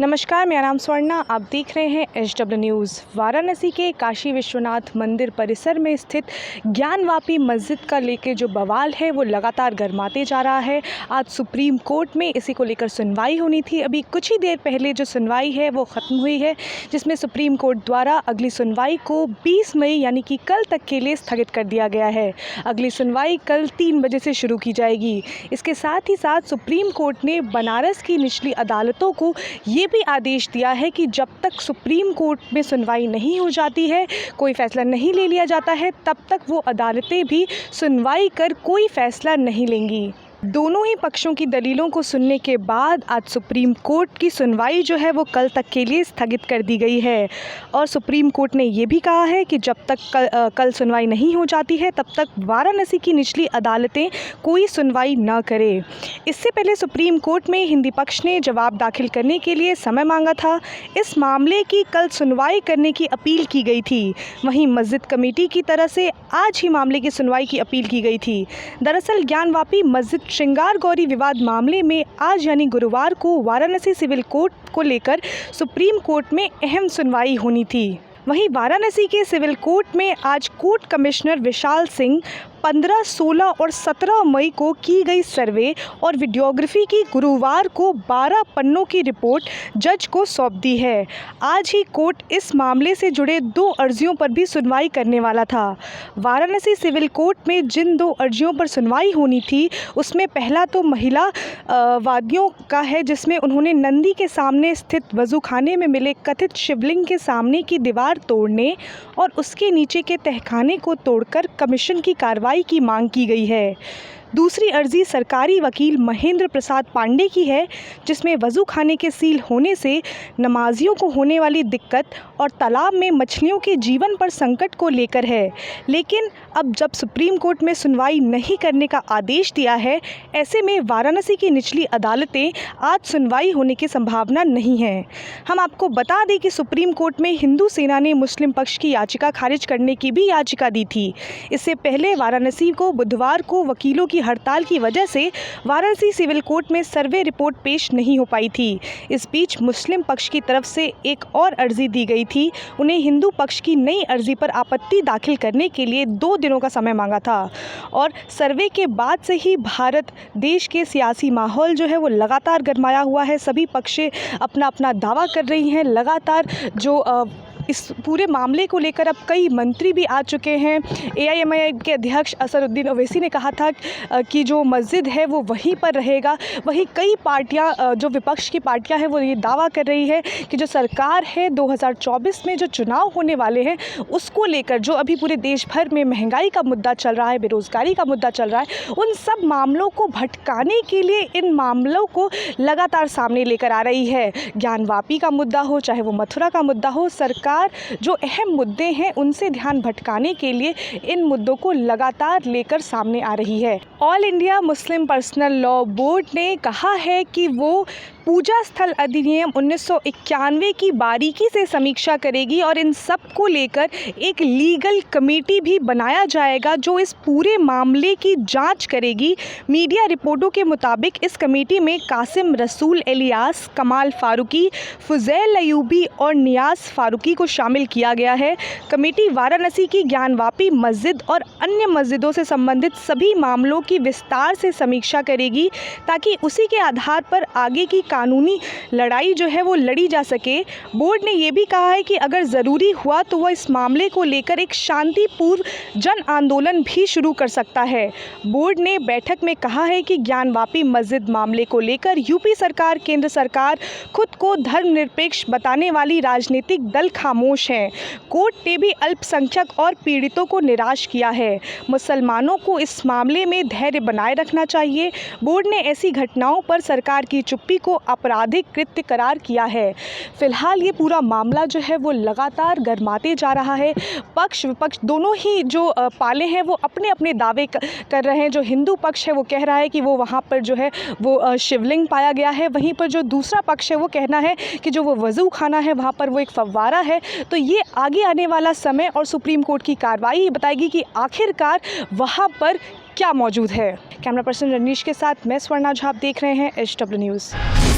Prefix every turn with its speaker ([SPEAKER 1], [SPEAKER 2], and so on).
[SPEAKER 1] नमस्कार, मेरा नाम स्वर्णा। आप देख रहे हैं HW न्यूज़। वाराणसी के काशी विश्वनाथ मंदिर परिसर में स्थित ज्ञानवापी मस्जिद का लेकर जो बवाल है वो लगातार गर्माते जा रहा है। आज सुप्रीम कोर्ट में इसी को लेकर सुनवाई होनी थी। अभी कुछ ही देर पहले जो सुनवाई है वो ख़त्म हुई है, जिसमें सुप्रीम कोर्ट द्वारा अगली सुनवाई को 20 मई यानी कि कल तक के लिए स्थगित कर दिया गया है। अगली सुनवाई कल 3 बजे से शुरू की जाएगी। इसके साथ ही साथ सुप्रीम कोर्ट ने बनारस की निचली अदालतों को ये भी आदेश दिया है कि जब तक सुप्रीम कोर्ट में सुनवाई नहीं हो जाती है, कोई फैसला नहीं ले लिया जाता है, तब तक वो अदालतें भी सुनवाई कर कोई फैसला नहीं लेंगी। दोनों ही पक्षों की दलीलों को सुनने के बाद आज सुप्रीम कोर्ट की सुनवाई जो है वो कल तक के लिए स्थगित कर दी गई है। और सुप्रीम कोर्ट ने ये भी कहा है कि जब तक कल सुनवाई नहीं हो जाती है, तब तक वाराणसी की निचली अदालतें कोई सुनवाई न करें। इससे पहले सुप्रीम कोर्ट में हिंदी पक्ष ने जवाब दाखिल करने के लिए समय मांगा था। इस मामले की कल सुनवाई करने की अपील की गई थी। वहीं मस्जिद कमेटी की तरफ से आज ही मामले की सुनवाई की अपील की गई थी। दरअसल ज्ञानवापी मस्जिद श्रृंगार गौरी विवाद मामले में आज यानी गुरुवार को वाराणसी सिविल कोर्ट को लेकर सुप्रीम कोर्ट में अहम सुनवाई होनी थी। वहीं वाराणसी के सिविल कोर्ट में आज कोर्ट कमिश्नर विशाल सिंह 15, 16 और 17 मई को की गई सर्वे और वीडियोग्राफी की गुरुवार को 12 पन्नों की रिपोर्ट जज को सौंप दी है। आज ही कोर्ट इस मामले से जुड़े 2 अर्जियों पर भी सुनवाई करने वाला था। वाराणसी सिविल कोर्ट में जिन 2 अर्जियों पर सुनवाई होनी थी, उसमें पहला तो महिला वादियों का है, जिसमें उन्होंने नंदी के सामने स्थित वजूखाने में मिले कथित शिवलिंग के सामने की दीवार तोड़ने और उसके नीचे के तहखाने को तोड़कर कमीशन की कार्रवाई की मांग की गई है। दूसरी अर्जी सरकारी वकील महेंद्र प्रसाद पांडे की है, जिसमें वज़ू खाने के सील होने से नमाजियों को होने वाली दिक्कत और तालाब में मछलियों के जीवन पर संकट को लेकर है। लेकिन अब जब सुप्रीम कोर्ट में सुनवाई नहीं करने का आदेश दिया है, ऐसे में वाराणसी की निचली अदालतें आज सुनवाई होने की संभावना नहीं है। हम आपको बता दें कि सुप्रीम कोर्ट में हिंदू सेना ने मुस्लिम पक्ष की याचिका खारिज करने की भी याचिका दी थी। इससे पहले वाराणसी को बुधवार को वकीलों की हड़ताल की वजह से वाराणसी सिविल कोर्ट में सर्वे रिपोर्ट पेश नहीं हो पाई थी। इस बीच मुस्लिम पक्ष की तरफ से एक और अर्जी दी गई थी। उन्हें हिंदू पक्ष की नई अर्जी पर आपत्ति दाखिल करने के लिए 2 दिनों का समय मांगा था। और सर्वे के बाद से ही भारत देश के सियासी माहौल जो है वो लगातार गरमाया हुआ है। सभी पक्ष अपना अपना दावा कर रही हैं। लगातार जो इस पूरे मामले को लेकर अब कई मंत्री भी आ चुके हैं। AIMIM के अध्यक्ष असदुद्दीन ओवैसी ने कहा था कि जो मस्जिद है वो वहीं पर रहेगा। वहीं कई पार्टियां, जो विपक्ष की पार्टियां हैं, वो ये दावा कर रही है कि जो सरकार है 2024 में जो चुनाव होने वाले हैं, उसको लेकर जो अभी पूरे देश भर में महंगाई का मुद्दा चल रहा है, बेरोज़गारी का मुद्दा चल रहा है, उन सब मामलों को भटकाने के लिए इन मामलों को लगातार सामने लेकर आ रही है। ज्ञानवापी का मुद्दा हो, चाहे वो मथुरा का मुद्दा हो, सरकार जो अहम मुद्दे हैं उनसे ध्यान भटकाने के लिए इन मुद्दों को लगातार लेकर सामने आ रही है। All India Muslim personal law board ने कहा है कि वो पूजा स्थल अधिनियम 1991 की बारीकी से समीक्षा करेगी और इन सब को लेकर एक लीगल कमेटी भी बनाया जाएगा जो इस पूरे मामले की जांच करेगी। मीडिया रिपोर्टों के मुताबिक इस कमेटी में कासिम रसूल इलियास, कमाल फारूकी, फुजैल अयूबी और नियाज फारूकी को शामिल किया गया है। कमेटी वाराणसी की ज्ञानवापी मस्जिद और अन्य मस्जिदों से संबंधित सभी मामलों की विस्तार से समीक्षा करेगी, ताकि उसी के आधार पर आगे की कानूनी लड़ाई जो है वो लड़ी जा सके। बोर्ड ने यह भी कहा है कि अगर ज़रूरी हुआ तो वह इस मामले को लेकर एक शांतिपूर्ण जन आंदोलन भी शुरू कर सकता है। बोर्ड ने बैठक में कहा है कि ज्ञानवापी मस्जिद मामले को लेकर यूपी सरकार, केंद्र सरकार खुद को धर्मनिरपेक्ष बताने वाली राजनीतिक दल खामोश हैं। कोर्ट ने भी अल्पसंख्यक और पीड़ितों को निराश किया है। मुसलमानों को इस मामले में धैर्य बनाए रखना चाहिए। बोर्ड ने ऐसी घटनाओं पर सरकार की चुप्पी को आपराधिक कृत्य करार किया है। फिलहाल ये पूरा मामला जो है वो लगातार गर्माते जा रहा है। पक्ष विपक्ष दोनों ही जो पाले हैं वो अपने अपने दावे कर रहे हैं। जो हिंदू पक्ष है वो कह रहा है कि वो वहाँ पर जो है वो शिवलिंग पाया गया है। वहीं पर जो दूसरा पक्ष है वो कहना है कि जो वो वज़ू खाना है वहाँ पर वो एक फव्वारा है। तो ये आगे आने वाला समय और सुप्रीम कोर्ट की कार्रवाई बताएगी कि आखिरकार वहाँ पर क्या मौजूद है। कैमरा पर्सन रनीश के साथ मैं स्वर्णा झा, आप देख रहे हैं HW न्यूज़।